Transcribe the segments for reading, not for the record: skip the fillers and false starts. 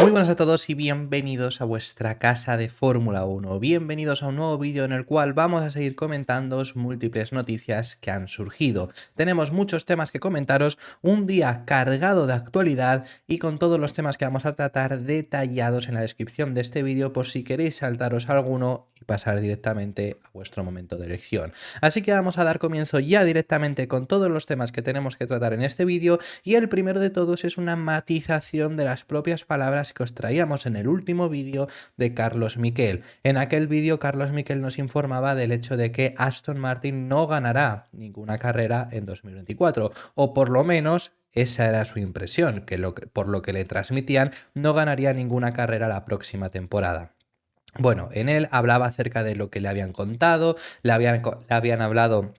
Muy buenas a todos y bienvenidos a vuestra casa de Fórmula 1. Bienvenidos a un nuevo vídeo en el cual vamos a seguir comentándoos múltiples noticias que han surgido. Tenemos muchos temas que comentaros, un día cargado de actualidad y con todos los temas que vamos a tratar detallados en la descripción de este vídeo por si queréis saltaros alguno y pasar directamente a vuestro momento de elección. Así que vamos a dar comienzo ya directamente con todos los temas que tenemos que tratar en este vídeo y el primero de todos es una matización de las propias palabras que os traíamos en el último vídeo de Carlos Miquel. En aquel vídeo Carlos Miquel nos informaba del hecho de que Aston Martin no ganará ninguna carrera en 2024, o por lo menos esa era su impresión, que por lo que le transmitían no ganaría ninguna carrera la próxima temporada. Bueno, en él hablaba acerca de lo que le habían contado, le habían hablado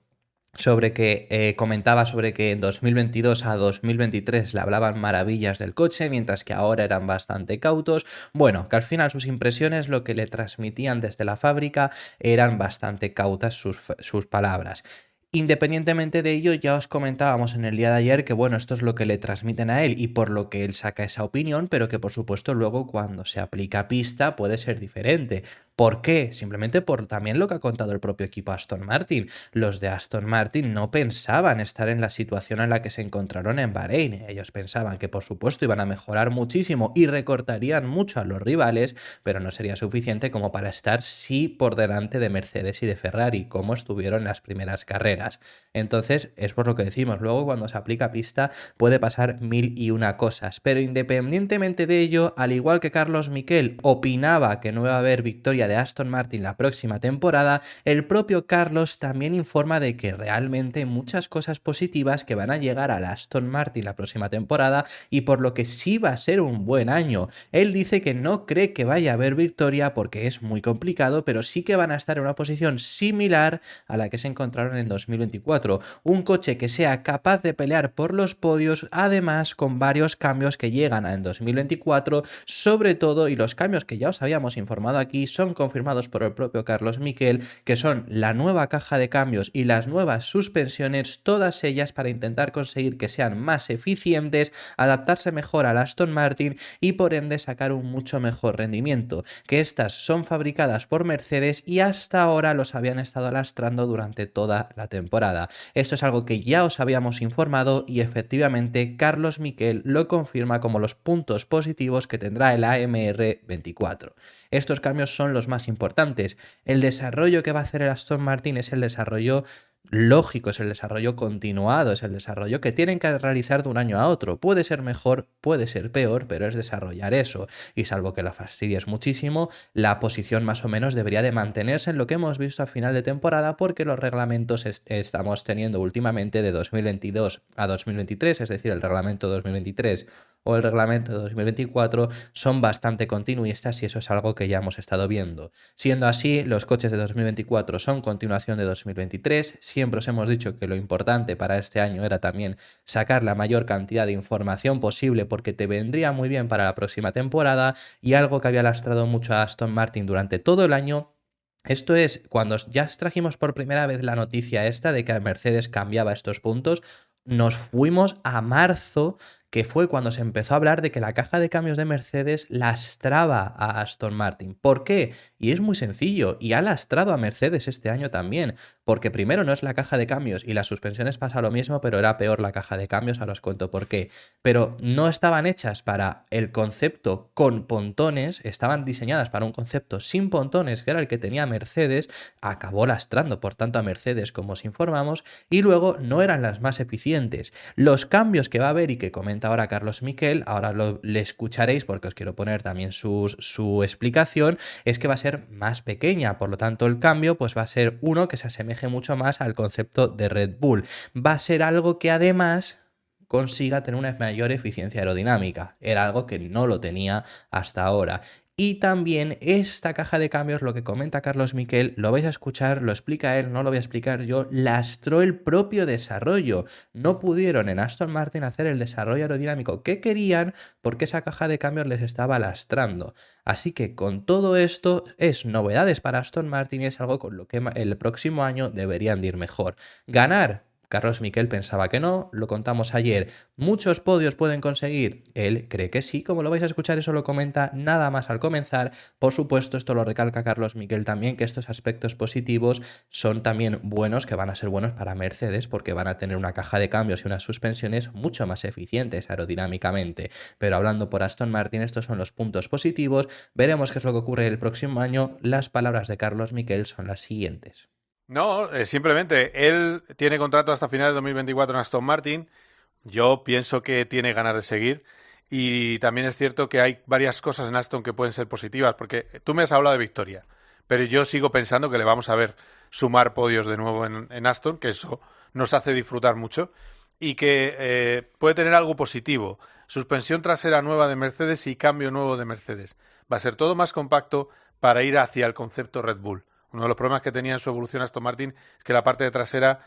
sobre que comentaba sobre que en 2022 a 2023 le hablaban maravillas del coche, mientras que ahora eran bastante cautos. Bueno, que al final sus impresiones, lo que le transmitían desde la fábrica, eran bastante cautas sus palabras. Independientemente de ello, ya os comentábamos en el día de ayer que bueno, esto es lo que le transmiten a él y por lo que él saca esa opinión, pero que por supuesto luego cuando se aplica a pista puede ser diferente. ¿Por qué? Simplemente por también lo que ha contado el propio equipo Aston Martin. Los de Aston Martin no pensaban estar en la situación en la que se encontraron en Bahrein. Ellos pensaban que por supuesto iban a mejorar muchísimo y recortarían mucho a los rivales, pero no sería suficiente como para estar sí por delante de Mercedes y de Ferrari, como estuvieron en las primeras carreras. Entonces, es por lo que decimos, luego cuando se aplica pista puede pasar mil y una cosas, pero independientemente de ello, al igual que Carlos Miquel opinaba que no iba a haber victoria de Aston Martin la próxima temporada, el propio Carlos también informa de que realmente hay muchas cosas positivas que van a llegar a la Aston Martin la próxima temporada y por lo que sí va a ser un buen año. Él dice que no cree que vaya a haber victoria porque es muy complicado, pero sí que van a estar en una posición similar a la que se encontraron en 2024. Un coche que sea capaz de pelear por los podios, además con varios cambios que llegan en 2024, sobre todo, y los cambios que ya os habíamos informado aquí son confirmados por el propio Carlos Miquel, que son la nueva caja de cambios y las nuevas suspensiones, todas ellas para intentar conseguir que sean más eficientes, adaptarse mejor al Aston Martin y por ende sacar un mucho mejor rendimiento, que estas son fabricadas por Mercedes y hasta ahora los habían estado lastrando durante toda la temporada. Esto es algo que ya os habíamos informado y efectivamente Carlos Miquel lo confirma como los puntos positivos que tendrá el AMR 24. Estos cambios son los más importantes. El desarrollo que va a hacer el Aston Martin es el desarrollo lógico, es el desarrollo continuado, es el desarrollo que tienen que realizar de un año a otro. Puede ser mejor, puede ser peor, pero es desarrollar eso. Y salvo que la fastidies muchísimo, la posición más o menos debería de mantenerse en lo que hemos visto a final de temporada porque los reglamentos estamos teniendo últimamente de 2022 a 2023, es decir, el reglamento 2023 o el reglamento de 2024 son bastante continuistas y eso es algo que ya hemos estado viendo. Siendo así, los coches de 2024 son continuación de 2023. Siempre os hemos dicho que lo importante para este año era también sacar la mayor cantidad de información posible porque te vendría muy bien para la próxima temporada y algo que había lastrado mucho a Aston Martin durante todo el año. Esto es, cuando ya trajimos por primera vez la noticia esta de que Mercedes cambiaba estos puntos, nos fuimos a marzo, que fue cuando se empezó a hablar de que la caja de cambios de Mercedes lastraba a Aston Martin. ¿Por qué? Y es muy sencillo, y ha lastrado a Mercedes este año también, porque primero no es la caja de cambios y las suspensiones pasa lo mismo, pero era peor la caja de cambios, ahora os cuento por qué. Pero no estaban hechas para el concepto con pontones, estaban diseñadas para un concepto sin pontones, que era el que tenía Mercedes, acabó lastrando por tanto a Mercedes como os informamos, y luego no eran las más eficientes. Los cambios que va a haber y que comenta ahora Carlos Miquel, ahora le escucharéis porque os quiero poner también su explicación, es que va a ser más pequeña, por lo tanto el cambio pues va a ser uno que se asemeje mucho más al concepto de Red Bull. Va a ser algo que además consiga tener una mayor eficiencia aerodinámica. Era algo que no lo tenía hasta ahora. Y también esta caja de cambios, lo que comenta Carlos Miquel, lo vais a escuchar, lo explica él, no lo voy a explicar yo, lastró el propio desarrollo. No pudieron en Aston Martin hacer el desarrollo aerodinámico que querían porque esa caja de cambios les estaba lastrando. Así que con todo esto es novedades para Aston Martin y es algo con lo que el próximo año deberían de ir mejor. Ganar. Carlos Miquel pensaba que no, lo contamos ayer. ¿Muchos podios pueden conseguir? Él cree que sí, como lo vais a escuchar, eso lo comenta nada más al comenzar. Por supuesto, esto lo recalca Carlos Miquel también, que estos aspectos positivos son también buenos, que van a ser buenos para Mercedes, porque van a tener una caja de cambios y unas suspensiones mucho más eficientes aerodinámicamente. Pero hablando por Aston Martin, estos son los puntos positivos. Veremos qué es lo que ocurre el próximo año. Las palabras de Carlos Miquel son las siguientes. No, simplemente él tiene contrato hasta finales de 2024 en Aston Martin. Yo pienso que tiene ganas de seguir. Y también es cierto que hay varias cosas en Aston que pueden ser positivas, porque tú me has hablado de victoria, pero yo sigo pensando que le vamos a ver sumar podios de nuevo en Aston, que eso nos hace disfrutar mucho, y que puede tener algo positivo. Suspensión trasera nueva de Mercedes y cambio nuevo de Mercedes. Va a ser todo más compacto para ir hacia el concepto Red Bull. Uno de los problemas que tenía en su evolución Aston Martin es que la parte de trasera,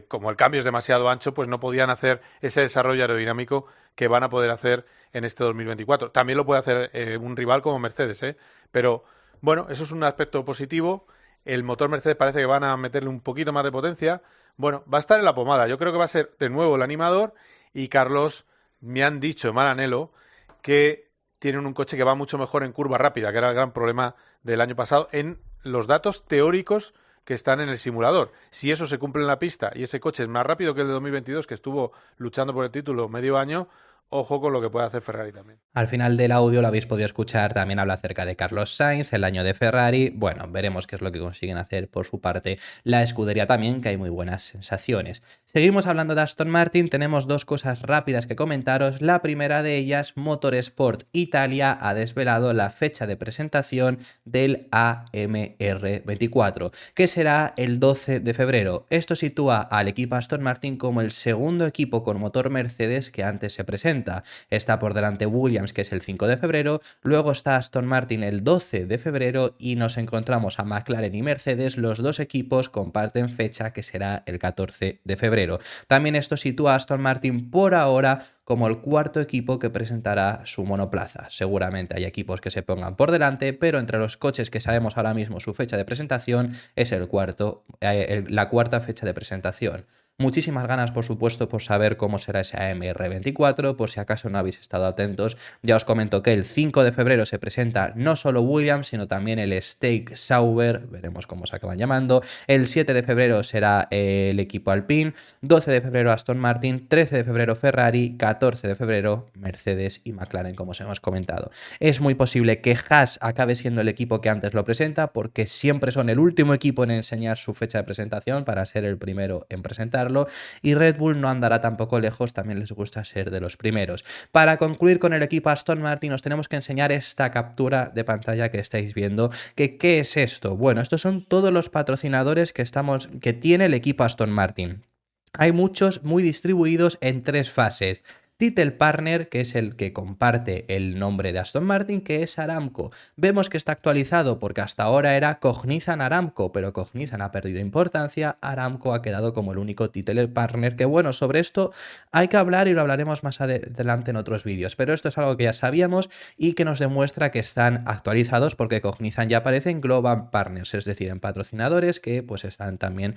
como el cambio es demasiado ancho, pues no podían hacer ese desarrollo aerodinámico que van a poder hacer en este 2024. También lo puede hacer un rival como Mercedes, pero bueno, eso es un aspecto positivo. El motor Mercedes parece que van a meterle un poquito más de potencia. Bueno, va a estar en la pomada. Yo creo que va a ser de nuevo el animador y Carlos, me han dicho, Maranello, que tienen un coche que va mucho mejor en curva rápida, que era el gran problema del año pasado en los datos teóricos que están en el simulador. Si eso se cumple en la pista y ese coche es más rápido que el de 2022, que estuvo luchando por el título medio año, ojo con lo que puede hacer Ferrari también. Al final del audio lo habéis podido escuchar, también habla acerca de Carlos Sainz, el año de Ferrari. Bueno, veremos qué es lo que consiguen hacer por su parte la escudería también, que hay muy buenas sensaciones. Seguimos hablando de Aston Martin, tenemos dos cosas rápidas que comentaros. La primera de ellas, Motorsport Italia ha desvelado la fecha de presentación del AMR24, que será el 12 de febrero. Esto sitúa al equipo Aston Martin como el segundo equipo con motor Mercedes que antes se presenta. Está por delante Williams, que es el 5 de febrero, luego está Aston Martin el 12 de febrero y nos encontramos a McLaren y Mercedes, los dos equipos comparten fecha que será el 14 de febrero. También esto sitúa a Aston Martin por ahora como el cuarto equipo que presentará su monoplaza. Seguramente hay equipos que se pongan por delante, pero entre los coches que sabemos ahora mismo su fecha de presentación es la cuarta fecha de presentación. Muchísimas ganas, por supuesto, por saber cómo será ese AMR24, por si acaso no habéis estado atentos. Ya os comento que el 5 de febrero se presenta no solo Williams, sino también el Stake Sauber, veremos cómo se acaban llamando. El 7 de febrero será el equipo Alpine, 12 de febrero Aston Martin, 13 de febrero Ferrari, 14 de febrero Mercedes y McLaren, como os hemos comentado. Es muy posible que Haas acabe siendo el equipo que antes lo presenta, porque siempre son el último equipo en enseñar su fecha de presentación para ser el primero en presentar. Y Red Bull no andará tampoco lejos, también les gusta ser de los primeros. Para concluir con el equipo Aston Martin, os tenemos que enseñar esta captura de pantalla que estáis viendo. ¿Qué es esto? Bueno, estos son todos los patrocinadores que tiene el equipo Aston Martin. Hay muchos muy distribuidos en tres fases. Title Partner, que es el que comparte el nombre de Aston Martin, que es Aramco. Vemos que está actualizado porque hasta ahora era Cognizant Aramco, pero Cognizant ha perdido importancia, Aramco ha quedado como el único Title Partner, que bueno, sobre esto hay que hablar y lo hablaremos más adelante en otros vídeos, pero esto es algo que ya sabíamos y que nos demuestra que están actualizados porque Cognizant ya aparece en Global Partners, es decir, en patrocinadores que pues están también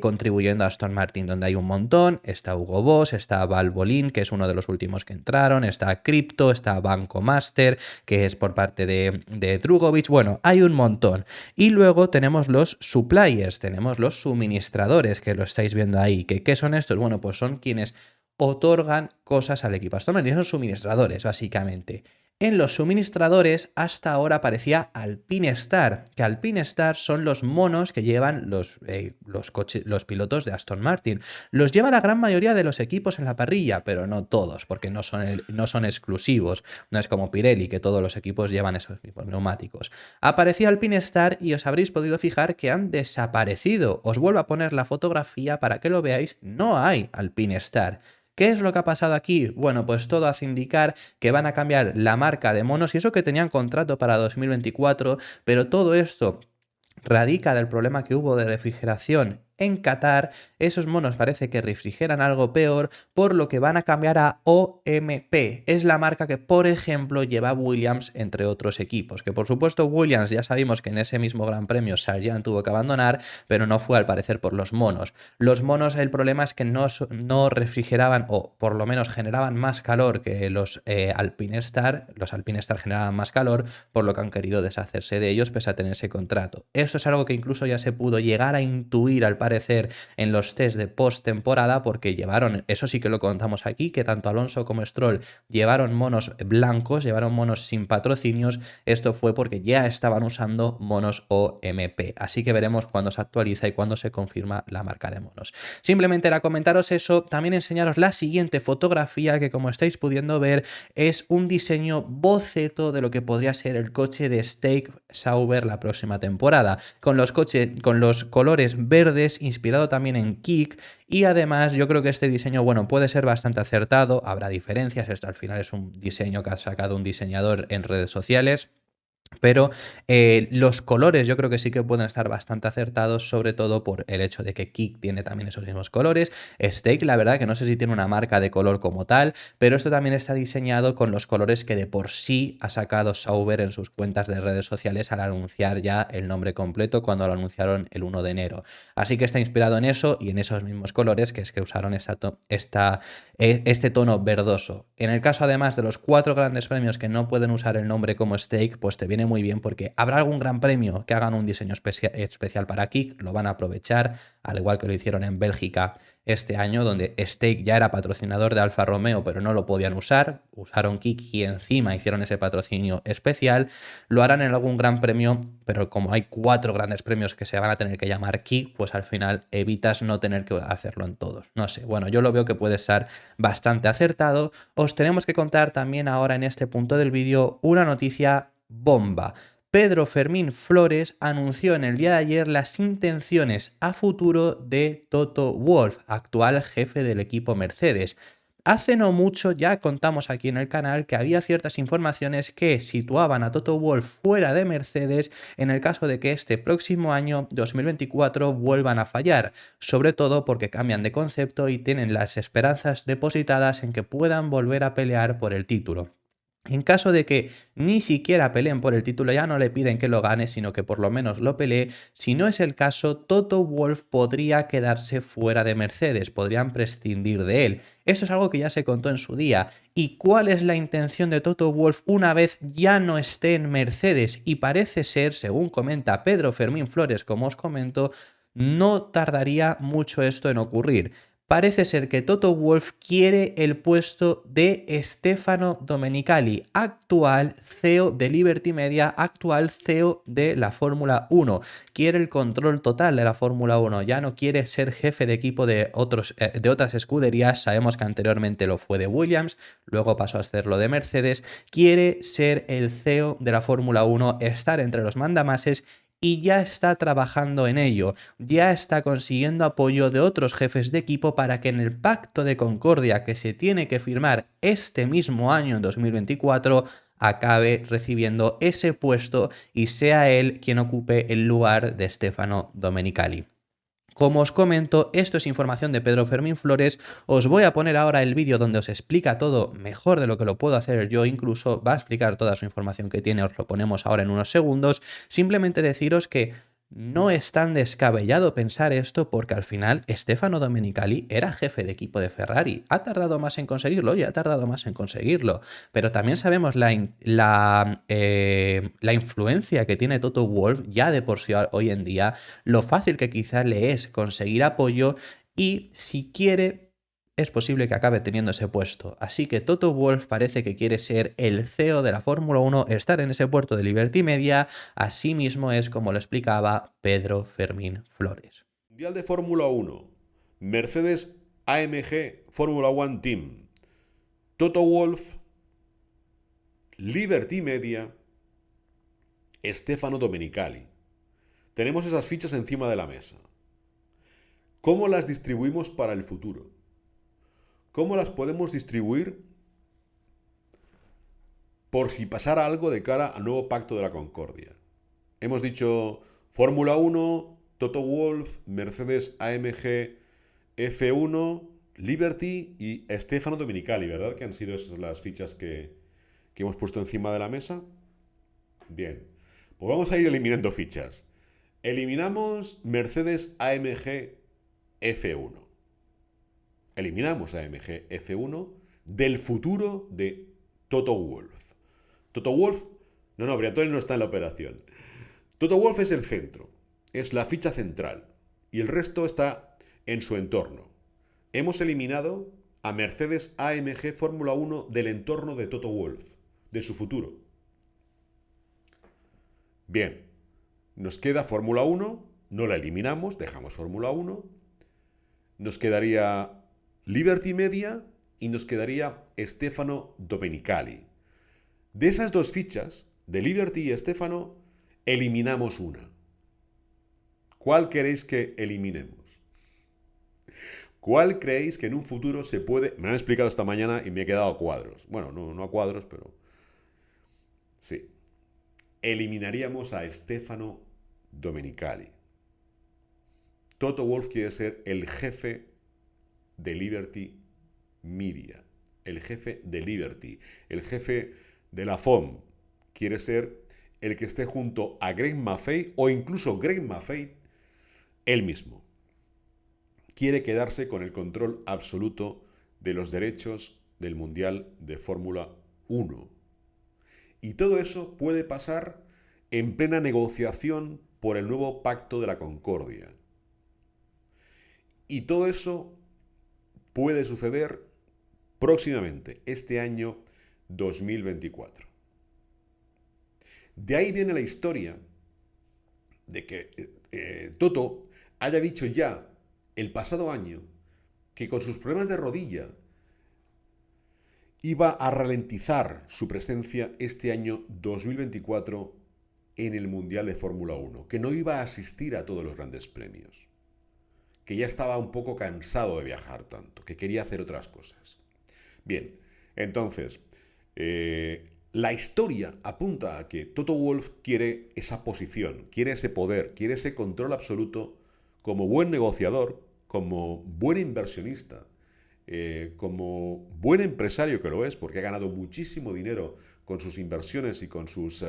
contribuyendo a Aston Martin, donde hay un montón. Está Hugo Boss, está Valvoline, que es uno de los últimos que entraron, está Crypto, está Banco Master, que es por parte de Drugovich. Bueno, hay un montón. Y luego tenemos los suppliers, tenemos los suministradores, que lo estáis viendo ahí. ¿Qué son estos? Bueno, pues son quienes otorgan cosas al equipo Aston Martin, son suministradores, básicamente. En los suministradores hasta ahora aparecía Alpine Star, que Alpine Star son los monos que llevan los pilotos de Aston Martin. Los lleva la gran mayoría de los equipos en la parrilla, pero no todos, porque no son exclusivos. No es como Pirelli, que todos los equipos llevan esos mismos neumáticos. Aparecía Alpine Star y os habréis podido fijar que han desaparecido. Os vuelvo a poner la fotografía para que lo veáis. No hay Alpine Star. ¿Qué es lo que ha pasado aquí? Bueno, pues todo hace indicar que van a cambiar la marca de monos y eso que tenían contrato para 2024, pero todo esto radica del problema que hubo de refrigeración en Qatar esos monos parece que refrigeran algo peor, por lo que van a cambiar a OMP. Es la marca que, por ejemplo, lleva Williams entre otros equipos. Que por supuesto Williams ya sabemos que en ese mismo Gran Premio Sargent tuvo que abandonar, pero no fue al parecer por los monos. Los monos, el problema es que no refrigeraban, o por lo menos generaban más calor que los Alpine Star. Los Alpine Star generaban más calor, por lo que han querido deshacerse de ellos pese a tener ese contrato. Esto es algo que incluso ya se pudo llegar a intuir al parecer en los test de post-temporada, porque llevaron, eso sí que lo contamos aquí, que tanto Alonso como Stroll llevaron monos blancos, llevaron monos sin patrocinios. Esto fue porque ya estaban usando monos OMP, así que veremos cuándo se actualiza y cuándo se confirma la marca de monos. Simplemente era comentaros eso, también enseñaros la siguiente fotografía, que como estáis pudiendo ver es un diseño boceto de lo que podría ser el coche de Steak Sauber la próxima temporada, con los colores verdes, inspirado también en Kick. Y además yo creo que este diseño, bueno, puede ser bastante acertado, habrá diferencias, esto al final es un diseño que ha sacado un diseñador en redes sociales. Pero los colores yo creo que sí que pueden estar bastante acertados, sobre todo por el hecho de que Kick tiene también esos mismos colores. Steak, la verdad que no sé si tiene una marca de color como tal, pero esto también está diseñado con los colores que de por sí ha sacado Sauber en sus cuentas de redes sociales al anunciar ya el nombre completo cuando lo anunciaron el 1 de enero. Así que está inspirado en eso y en esos mismos colores, que es que usaron este tono verdoso. En el caso además de los 4 grandes premios que no pueden usar el nombre como Steak, pues te viene muy bien porque habrá algún gran premio que hagan un diseño especial para Kick, lo van a aprovechar, al igual que lo hicieron en Bélgica este año, donde Steak ya era patrocinador de Alfa Romeo, pero no lo podían usar, usaron Kick y encima hicieron ese patrocinio especial. Lo harán en algún gran premio, pero como hay 4 grandes premios que se van a tener que llamar Kick, pues al final evitas no tener que hacerlo en todos. No sé, bueno, yo lo veo que puede estar bastante acertado. Os tenemos que contar también ahora en este punto del vídeo una noticia bomba. Pedro Fermín Flores anunció en el día de ayer las intenciones a futuro de Toto Wolff, actual jefe del equipo Mercedes. Hace no mucho ya contamos aquí en el canal que había ciertas informaciones que situaban a Toto Wolff fuera de Mercedes en el caso de que este próximo año 2024 vuelvan a fallar, sobre todo porque cambian de concepto y tienen las esperanzas depositadas en que puedan volver a pelear por el título. En caso de que ni siquiera peleen por el título, ya no le piden que lo gane, sino que por lo menos lo pelee. Si no es el caso, Toto Wolff podría quedarse fuera de Mercedes, podrían prescindir de él. Esto es algo que ya se contó en su día. ¿Y cuál es la intención de Toto Wolff una vez ya no esté en Mercedes? Y parece ser, según comenta Pedro Fermín Flores, como os comento, no tardaría mucho esto en ocurrir. Parece ser que Toto Wolff quiere el puesto de Stefano Domenicali, actual CEO de Liberty Media, actual CEO de la Fórmula 1. Quiere el control total de la Fórmula 1, ya no quiere ser jefe de equipo de otras escuderías. Sabemos que anteriormente lo fue de Williams, luego pasó a hacerlo de Mercedes. Quiere ser el CEO de la Fórmula 1, estar entre los mandamases, y ya está trabajando en ello, ya está consiguiendo apoyo de otros jefes de equipo para que en el pacto de concordia que se tiene que firmar este mismo año, en 2024, acabe recibiendo ese puesto y sea él quien ocupe el lugar de Stefano Domenicali. Como os comento, esto es información de Pedro Fermín Flores. Os voy a poner ahora el vídeo donde os explica todo mejor de lo que lo puedo hacer yo, incluso va a explicar toda su información que tiene, os lo ponemos ahora en unos segundos. Simplemente deciros que no es tan descabellado pensar esto, porque al final Stefano Domenicali era jefe de equipo de Ferrari. Ha tardado más en conseguirlo y ha tardado más en conseguirlo. Pero también sabemos la influencia que tiene Toto Wolff ya de por sí hoy en día, lo fácil que quizás le es conseguir apoyo y si quiere es posible que acabe teniendo ese puesto. Así que Toto Wolff parece que quiere ser el CEO de la Fórmula 1, estar en ese puerto de Liberty Media. Así mismo es como lo explicaba Pedro Fermín Flores. Mundial de Fórmula 1, Mercedes AMG Fórmula 1 Team, Toto Wolff, Liberty Media, Stefano Domenicali. Tenemos esas fichas encima de la mesa. ¿Cómo las distribuimos para el futuro? ¿Cómo las podemos distribuir por si pasara algo de cara al nuevo pacto de la Concordia? Hemos dicho Fórmula 1, Toto Wolff, Mercedes AMG F1, Liberty y Stefano Domenicali, ¿verdad? Que han sido esas las fichas que hemos puesto encima de la mesa. Bien, pues vamos a ir eliminando fichas. Eliminamos Mercedes AMG F1. Eliminamos AMG F1 del futuro de Toto Wolff. Toto Wolff, no, Briatore no está en la operación. Toto Wolff es el centro, es la ficha central y el resto está en su entorno. Hemos eliminado a Mercedes AMG Fórmula 1 del entorno de Toto Wolff, de su futuro. Bien, nos queda Fórmula 1, no la eliminamos, dejamos Fórmula 1. Nos quedaría Liberty Media y nos quedaría Stefano Domenicali. De esas dos fichas, de Liberty y Stefano, eliminamos una. ¿Cuál queréis que eliminemos? ¿Cuál creéis que en un futuro se puede...? Me han explicado esta mañana y me he quedado a cuadros. Bueno, no a cuadros, pero... sí. Eliminaríamos a Stefano Domenicali. Toto Wolff quiere ser el jefe de Liberty Media. El jefe de Liberty. El jefe de la FOM. Quiere ser el que esté junto a Greg Maffei o incluso Greg Maffei él mismo. Quiere quedarse con el control absoluto de los derechos del Mundial de Fórmula 1. Y todo eso puede pasar en plena negociación por el nuevo Pacto de la Concordia. Y todo eso puede suceder próximamente, este año 2024. De ahí viene la historia de que Toto haya dicho ya el pasado año que con sus problemas de rodilla iba a ralentizar su presencia este año 2024 en el Mundial de Fórmula 1, que no iba a asistir a todos los grandes premios, que ya estaba un poco cansado de viajar tanto, que quería hacer otras cosas. Bien, entonces, la historia apunta a que Toto Wolff quiere esa posición, quiere ese poder, quiere ese control absoluto como buen negociador, como buen inversionista, como buen empresario que lo es, porque ha ganado muchísimo dinero con sus inversiones y con sus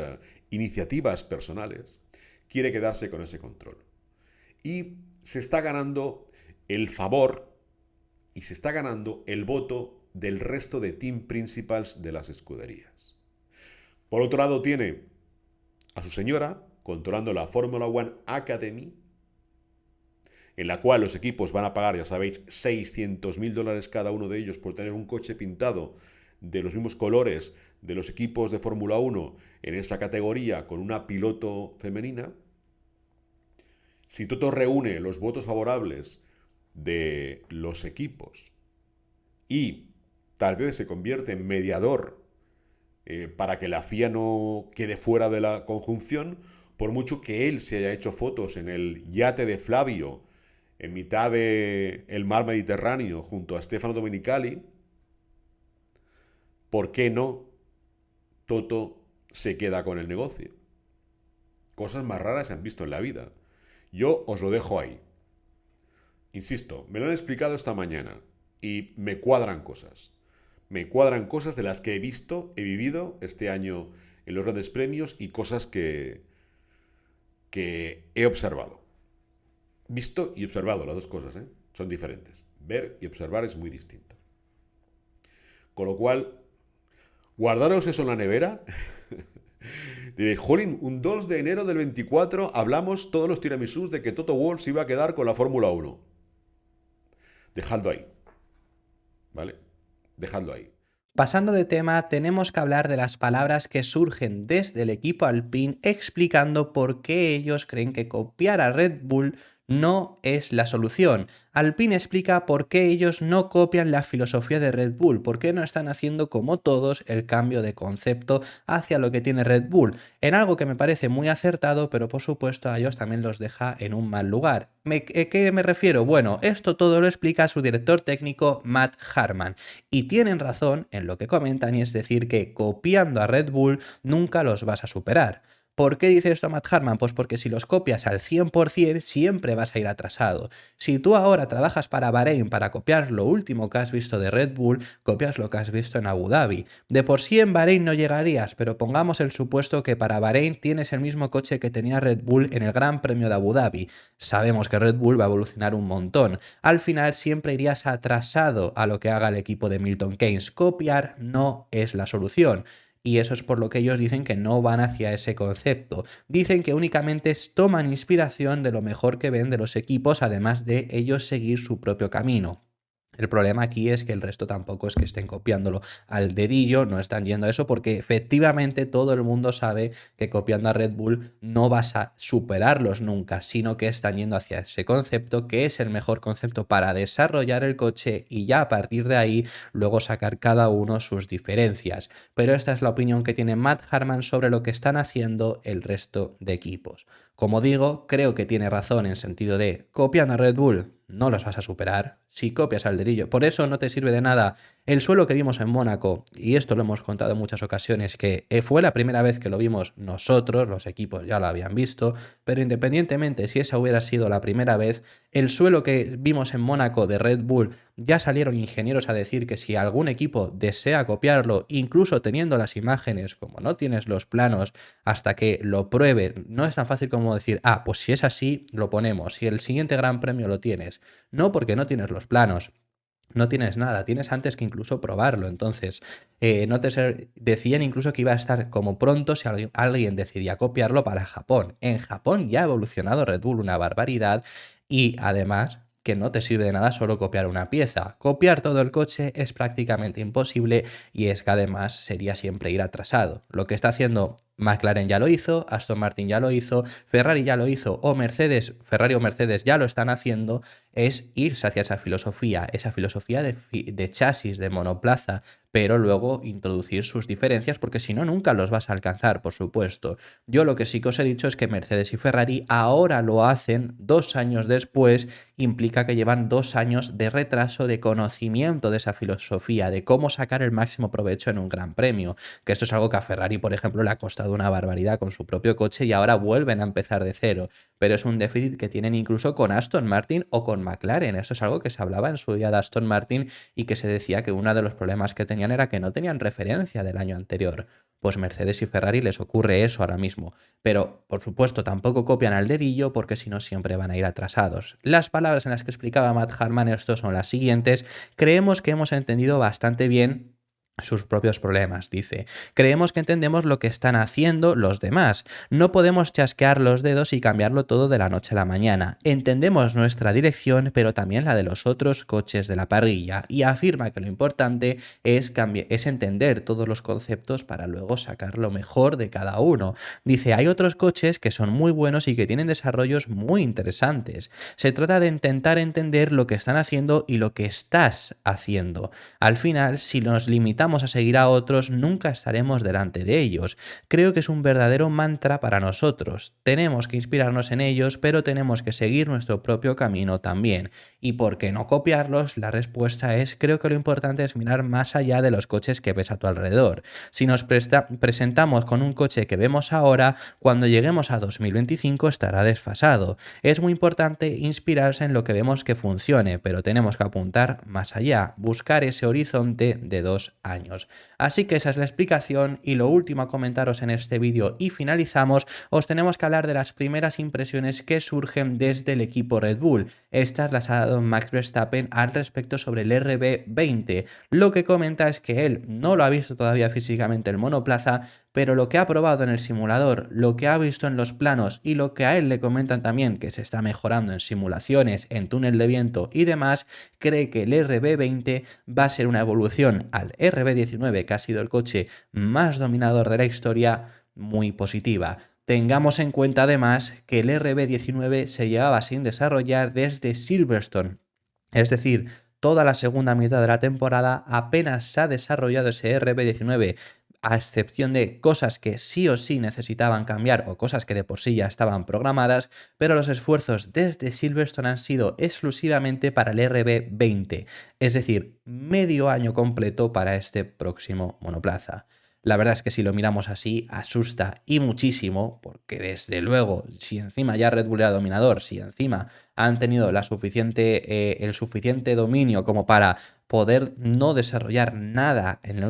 iniciativas personales, quiere quedarse con ese control. Y se está ganando el favor y se está ganando el voto del resto de team principals de las escuderías. Por otro lado tiene a su señora controlando la Formula One Academy, en la cual los equipos van a pagar, ya sabéis, $600.000 cada uno de ellos por tener un coche pintado de los mismos colores de los equipos de Fórmula 1 en esa categoría con una piloto femenina. Si Toto reúne los votos favorables de los equipos y tal vez se convierte en mediador para que la FIA no quede fuera de la conjunción, por mucho que él se haya hecho fotos en el yate de Flavio en mitad del mar Mediterráneo junto a Stefano Domenicali, ¿por qué no Toto se queda con el negocio? Cosas más raras se han visto en la vida. Yo os lo dejo ahí. Insisto, me lo han explicado esta mañana y me cuadran cosas. Me cuadran cosas de las que he visto, he vivido este año en los grandes premios y cosas que he observado. Visto y observado, las dos cosas, son diferentes. Ver y observar es muy distinto. Con lo cual, guardaros eso en la nevera. Diréis, jolín, un 2 de enero del 24 hablamos todos los tiramisús de que Toto Wolff se iba a quedar con la Fórmula 1. Dejadlo ahí. ¿Vale? Dejadlo ahí. Pasando de tema, tenemos que hablar de las palabras que surgen desde el equipo Alpine explicando por qué ellos creen que copiar a Red Bull no es la solución. Alpine explica por qué ellos no copian la filosofía de Red Bull, por qué no están haciendo como todos el cambio de concepto hacia lo que tiene Red Bull, en algo que me parece muy acertado, pero por supuesto a ellos también los deja en un mal lugar. ¿Qué me refiero? Bueno, esto todo lo explica su director técnico Matt Harman, y tienen razón en lo que comentan, y es decir que copiando a Red Bull nunca los vas a superar. ¿Por qué dice esto Matt Hartman? Pues porque si los copias al 100% siempre vas a ir atrasado. Si tú ahora trabajas para Bahrein para copiar lo último que has visto de Red Bull, copias lo que has visto en Abu Dhabi. De por sí en Bahrein no llegarías, pero pongamos el supuesto que para Bahrein tienes el mismo coche que tenía Red Bull en el Gran Premio de Abu Dhabi. Sabemos que Red Bull va a evolucionar un montón. Al final siempre irías atrasado a lo que haga el equipo de Milton Keynes. Copiar no es la solución. Y eso es por lo que ellos dicen que no van hacia ese concepto. Dicen que únicamente toman inspiración de lo mejor que ven de los equipos, además de ellos seguir su propio camino. El problema aquí es que el resto tampoco es que estén copiándolo al dedillo, no están yendo a eso porque efectivamente todo el mundo sabe que copiando a Red Bull no vas a superarlos nunca, sino que están yendo hacia ese concepto que es el mejor concepto para desarrollar el coche y ya a partir de ahí luego sacar cada uno sus diferencias. Pero esta es la opinión que tiene Matt Hartman sobre lo que están haciendo el resto de equipos. Como digo, creo que tiene razón en sentido de copiando a Red Bull no los vas a superar si copias al dedillo. Por eso no te sirve de nada el suelo que vimos en Mónaco, y esto lo hemos contado en muchas ocasiones, que fue la primera vez que lo vimos nosotros, los equipos ya lo habían visto, pero independientemente si esa hubiera sido la primera vez, el suelo que vimos en Mónaco de Red Bull ya salieron ingenieros a decir que si algún equipo desea copiarlo, incluso teniendo las imágenes, como no tienes los planos, hasta que lo pruebe, no es tan fácil como decir, pues si es así, lo ponemos, si el siguiente Gran Premio lo tienes. No, porque no tienes los planos. No tienes nada, tienes antes que incluso probarlo. Entonces, decían incluso que iba a estar como pronto si alguien decidía copiarlo para Japón. En Japón ya ha evolucionado Red Bull una barbaridad y además que no te sirve de nada solo copiar una pieza. Copiar todo el coche es prácticamente imposible y es que además sería siempre ir atrasado. Lo que está haciendo McLaren ya lo hizo, Aston Martin ya lo hizo, Ferrari ya lo hizo o Ferrari o Mercedes ya lo están haciendo, es irse hacia esa filosofía de chasis, de monoplaza, pero luego introducir sus diferencias porque si no nunca los vas a alcanzar, por supuesto. Yo lo que sí que os he dicho es que Mercedes y Ferrari ahora lo hacen 2 años después, implica que llevan 2 años de retraso de conocimiento de esa filosofía, de cómo sacar el máximo provecho en un gran premio, que esto es algo que a Ferrari, por ejemplo, le ha costado una barbaridad con su propio coche y ahora vuelven a empezar de cero, pero es un déficit que tienen incluso con Aston Martin o con McLaren. Esto es algo que se hablaba en su día de Aston Martin y que se decía que uno de los problemas que tenían era que no tenían referencia del año anterior. Pues Mercedes y Ferrari les ocurre eso ahora mismo, pero por supuesto tampoco copian al dedillo porque si no siempre van a ir atrasados. Las palabras en las que explicaba Matt Hartman esto son las siguientes: creemos que hemos entendido bastante bien sus propios problemas, dice. Creemos que entendemos lo que están haciendo los demás. No podemos chasquear los dedos y cambiarlo todo de la noche a la mañana. Entendemos nuestra dirección, pero también la de los otros coches de la parrilla, y afirma que lo importante es entender todos los conceptos para luego sacar lo mejor de cada uno. Dice, hay otros coches que son muy buenos y que tienen desarrollos muy interesantes. Se trata de intentar entender lo que están haciendo y lo que estás haciendo. Al final, si nos limitamos a seguir a otros, nunca estaremos delante de ellos. Creo que es un verdadero mantra para nosotros. Tenemos que inspirarnos en ellos, pero tenemos que seguir nuestro propio camino también. ¿Y por qué no copiarlos? La respuesta es, creo que lo importante es mirar más allá de los coches que ves a tu alrededor. Si nos presentamos con un coche que vemos ahora, cuando lleguemos a 2025 estará desfasado. Es muy importante inspirarse en lo que vemos que funcione, pero tenemos que apuntar más allá, buscar ese horizonte de 2 años. Así que esa es la explicación y lo último a comentaros en este vídeo y finalizamos, os tenemos que hablar de las primeras impresiones que surgen desde el equipo Red Bull. Estas las ha dado Max Verstappen al respecto sobre el RB20. Lo que comenta es que él no lo ha visto todavía físicamente el monoplaza, pero lo que ha probado en el simulador, lo que ha visto en los planos y lo que a él le comentan también que se está mejorando en simulaciones, en túnel de viento y demás, cree que el RB20 va a ser una evolución al RB19, que ha sido el coche más dominador de la historia, muy positiva. Tengamos en cuenta además que el RB19 se llevaba sin desarrollar desde Silverstone, es decir, toda la segunda mitad de la temporada apenas se ha desarrollado ese RB19, a excepción de cosas que sí o sí necesitaban cambiar o cosas que de por sí ya estaban programadas, pero los esfuerzos desde Silverstone han sido exclusivamente para el RB20, es decir, medio año completo para este próximo monoplaza. La verdad es que si lo miramos así, asusta y muchísimo, porque desde luego, si encima ya Red Bull era dominador, si encima han tenido el suficiente dominio como para poder no desarrollar nada en la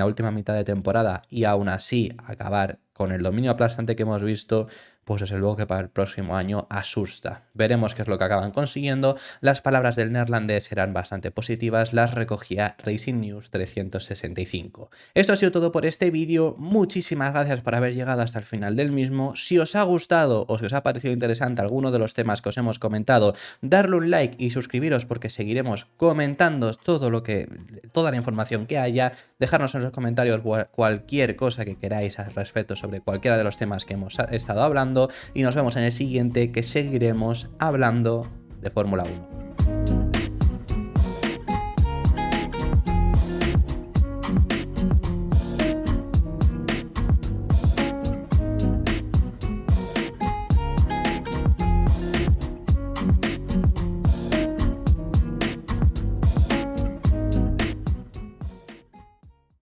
última mitad de temporada y aún así acabar con el dominio aplastante que hemos visto, pues desde luego que para el próximo año asusta. Veremos qué es lo que acaban consiguiendo. Las palabras del neerlandés eran bastante positivas, las recogía Racing News 365. Esto ha sido todo por este vídeo. Muchísimas gracias por haber llegado hasta el final del mismo. Si os ha gustado o si os ha parecido interesante alguno de los temas que os hemos comentado, darle un like y suscribiros porque seguiremos comentando toda la información que haya. Dejarnos en los comentarios cualquier cosa que queráis al respecto sobre cualquiera de los temas que hemos estado hablando y nos vemos en el siguiente, que seguiremos hablando de Fórmula 1.